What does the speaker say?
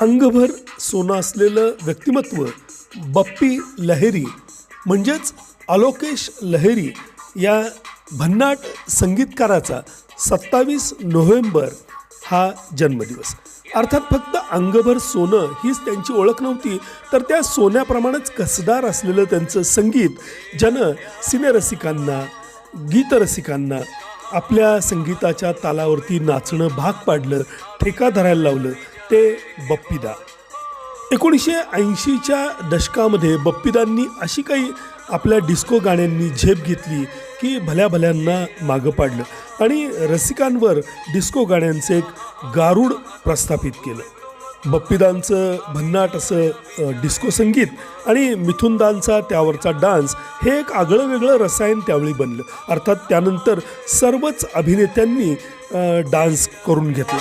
अंगभर सोनं असलेलं व्यक्तिमत्व बप्पी लहिरी म्हणजेच आलोकेश लहिरी या भन्नाट संगीतकाराचा 27 नोव्हेंबर हा जन्मदिवस. अर्थात फक्त अंगभर सोनं हीच त्यांची ओळख नव्हती, तर त्या सोन्याप्रमाणेच कसदार असलेलं त्यांचं संगीत ज्यानं सिनेरसिकांना, गीतरसिकांना आपल्या संगीताच्या तालावरती नाचणं भाग पाडलं, ठेका धरायला लावलं, ते बप्पीदा. 1980च्या दशकामध्ये बप्पीदांनी अशी काही आपल्या डिस्को गाण्यांनी झेप घेतली की भल्या भल्यांना मागं पाडलं आणि रसिकांवर डिस्को गाण्यांचं एक गारुड प्रस्थापित केलं. बप्पीदांचं भन्नाट असं डिस्को संगीत आणि मिथुनदांचा त्यावरचा डान्स हे एक आगळं वेगळं रसायन त्यावेळी बनलं. अर्थात त्यानंतर सर्वच अभिनेत्यांनी डान्स करून घेतला.